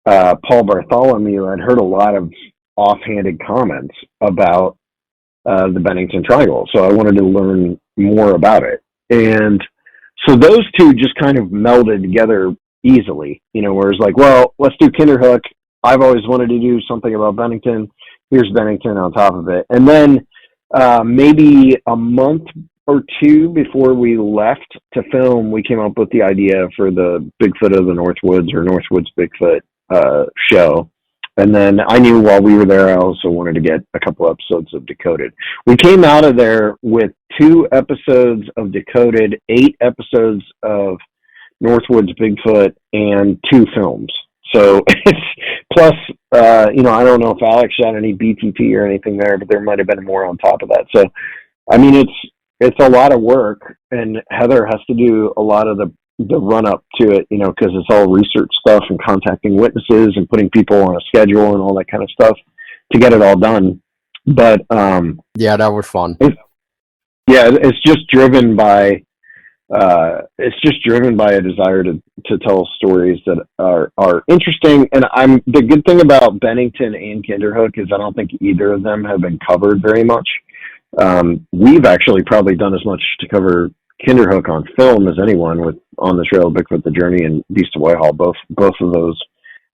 Paul Bartholomew, I'd heard a lot of offhanded comments about the Bennington Triangle, so I wanted to learn more about it. And so those two just kind of melded together easily, you know, where it's like, well, let's do Kinderhook. I've always wanted to do something about Bennington. Here's Bennington on top of it. And then maybe a month or two before we left to film, we came up with the idea for the Bigfoot of the Northwoods or Northwoods Bigfoot show. And then I knew while we were there, I also wanted to get a couple episodes of Decoded. We came out of there with 2 episodes of Decoded, 8 episodes of Northwoods Bigfoot, and 2 films. So it's plus, you know, I don't know if Alex shot any BTP or anything there, but there might have been more on top of that. So, I mean, it's a lot of work, and Heather has to do a lot of the run up to it, you know, because it's all research stuff and contacting witnesses and putting people on a schedule and all that kind of stuff to get it all done. But yeah, that was fun. It's just driven by a desire to tell stories that are interesting. And the good thing about Bennington and Kinderhook is I don't think either of them have been covered very much. We've actually probably done as much to cover Kinderhook on film as anyone with On the Trail of Bigfoot, The Journey, and Beast of Whitehall. Both of those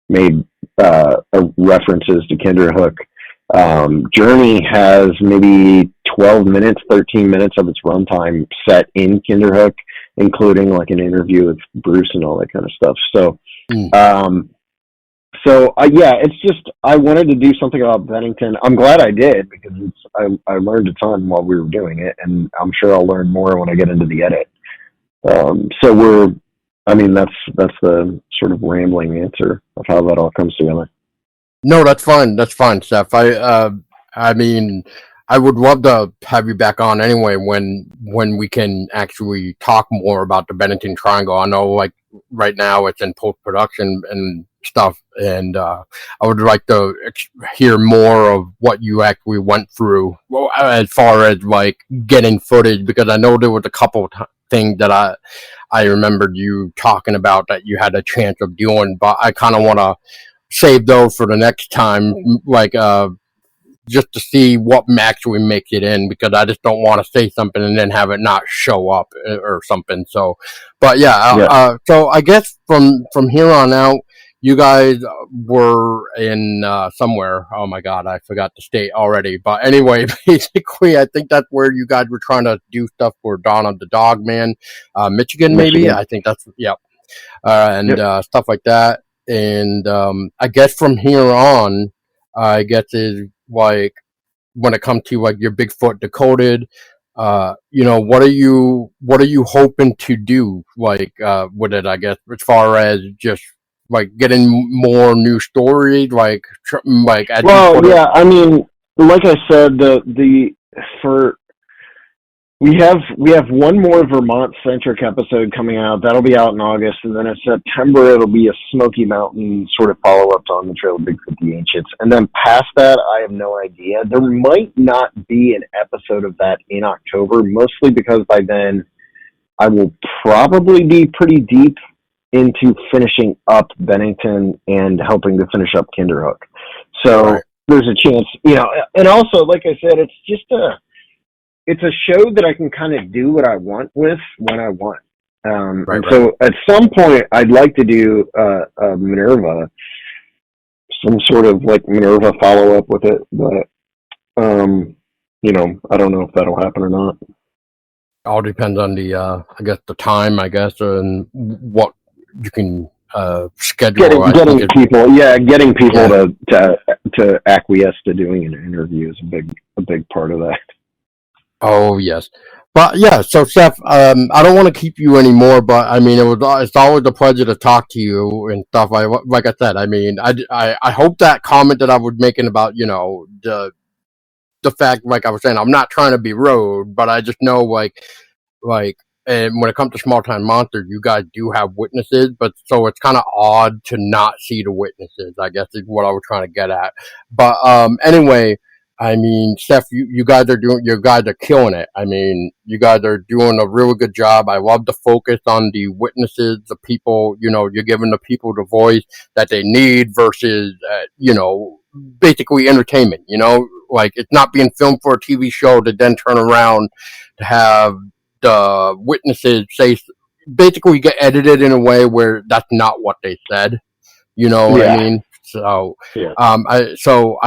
made references to Kinderhook. Journey has maybe 12 minutes, 13 minutes of its runtime set in Kinderhook, including like an interview with Bruce and all that kind of stuff. So, it's just, I wanted to do something about Bennington. I'm glad I did because I learned a ton while we were doing it, and I'm sure I'll learn more when I get into the edit. That's the sort of rambling answer of how that all comes together. No, that's fine. That's fine, Seth. I mean, I would love to have you back on anyway when we can actually talk more about the Bennington Triangle. I know, like, right now it's in post-production and stuff, and I would like to hear more of what you actually went through as far as, like, getting footage, because I know there was a couple things that I remembered you talking about that you had a chance of doing, but I kind of want to save those for the next time, like, just to see what actually makes it in, because I just don't want to say something and then have it not show up or something. So, but so I guess from here on out, you guys were in somewhere. Oh my God, I forgot the state already. But anyway, basically, I think that's where you guys were trying to do stuff for Dawn of the Dog Man, Michigan, maybe. I think that's stuff like that. And I guess from here on, I guess is like when it comes to like your Bigfoot Decoded, you know, what are you hoping to do like with it? I guess as far as just like getting more new stories, like I mean, like I said, we have one more Vermont centric episode coming out. That'll be out in August, and then in September it'll be a Smoky Mountain sort of follow up to On the Trail of Bigfoot the Ancients. And then past that, I have no idea. There might not be an episode of that in October, mostly because by then I will probably be pretty deep into finishing up Bennington and helping to finish up Kinderhook. So There's a chance, you know, and also, like I said, it's a show that I can kind of do what I want with when I want. So at some point, I'd like to do a Minerva, some sort of like Minerva follow up with it, but you know, I don't know if that'll happen or not. All depends on the I guess the time, and what you can schedule. Getting people to acquiesce to doing an interview is a big part of that. Oh yes, but yeah. So Seth, I don't want to keep you anymore, but I mean, it's always a pleasure to talk to you and stuff. Like I said, I mean, I hope that comment that I was making about the fact, like I was saying, I'm not trying to be rude, but I just know like. And when it comes to small time monsters, you guys do have witnesses, but so it's kind of odd to not see the witnesses, I guess is what I was trying to get at. But anyway, I mean, Steph, you guys are killing it. I mean, you guys are doing a really good job. I love the focus on the witnesses, the people, you're giving the people the voice that they need versus, basically entertainment, like it's not being filmed for a TV show to then turn around to have the witnesses say, basically get edited in a way where that's not what they said. You know what I mean? So, yeah. I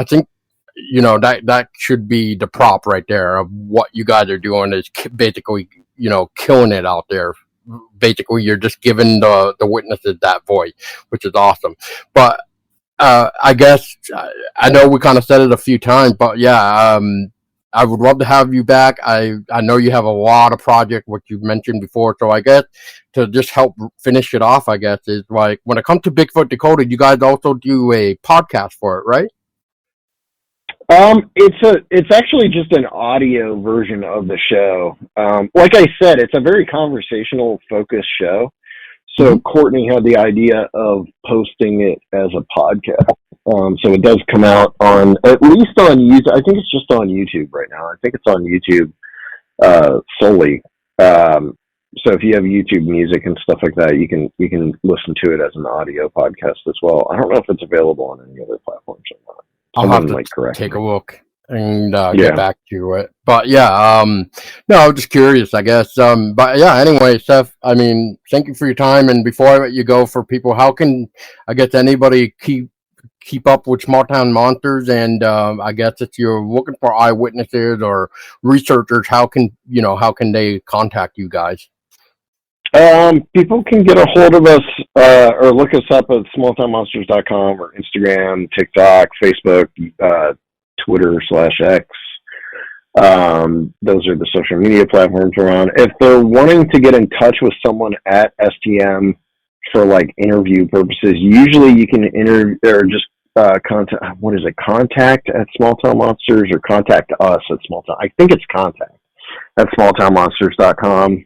think, that should be the prop right there of what you guys are doing is basically, killing it out there. Basically, you're just giving the witnesses that voice, which is awesome. But I guess I know we kind of said it a few times, but yeah, I would love to have you back. I know you have a lot of projects, what you've mentioned before. So I guess to just help finish it off, I guess, is like when it comes to Bigfoot Decoded, you guys also do a podcast for it, right? It's actually just an audio version of the show. Like I said, it's a very conversational focused show. So Courtney had the idea of posting it as a podcast. So it does come out at least on YouTube. I think it's just on YouTube right now. I think it's on YouTube solely. So if you have YouTube music and stuff like that, you can listen to it as an audio podcast as well. I don't know if it's available on any other platforms or not. I'll have to take a look and get back to it. But yeah, no, I was just curious, I guess. But yeah, anyway, Seth, I mean, thank you for your time. And before I let you go, for people, how can I guess anybody keep up with small town monsters? And I guess if you're looking for eyewitnesses or researchers, how can they contact you guys? People can get a hold of us or look us up at smalltownmonsters.com or Instagram, TikTok, Facebook, Twitter /X. Those are the social media platforms we're on. If they're wanting to get in touch with someone at STM for like interview purposes, usually you can contact at Smalltown Monsters or contact us at Smalltown. I think it's contact at smalltownmonsters.com.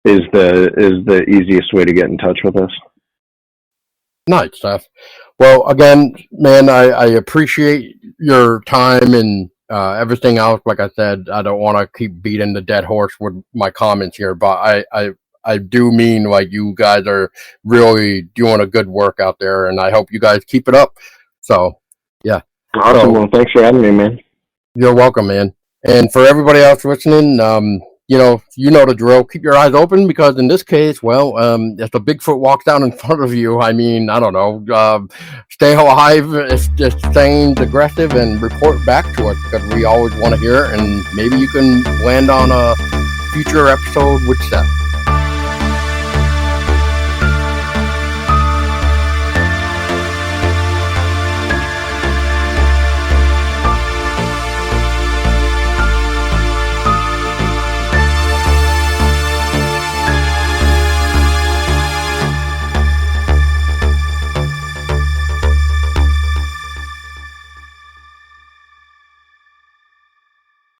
Is the easiest way to get in touch with us. Nice, Seth. Well, again, man, I appreciate your time and everything else. Like I said, I don't want to keep beating the dead horse with my comments here, but I do mean like you guys are really doing a good work out there, and I hope you guys keep it up. So, yeah. Awesome. Well, thanks for having me, man. You're welcome, man. And for everybody else listening, you know the drill. Keep your eyes open because in this case, well, if the Bigfoot walks down in front of you, I mean, I don't know, stay alive, it's just staying aggressive and report back to us because we always want to hear it, and maybe you can land on a future episode with Seth.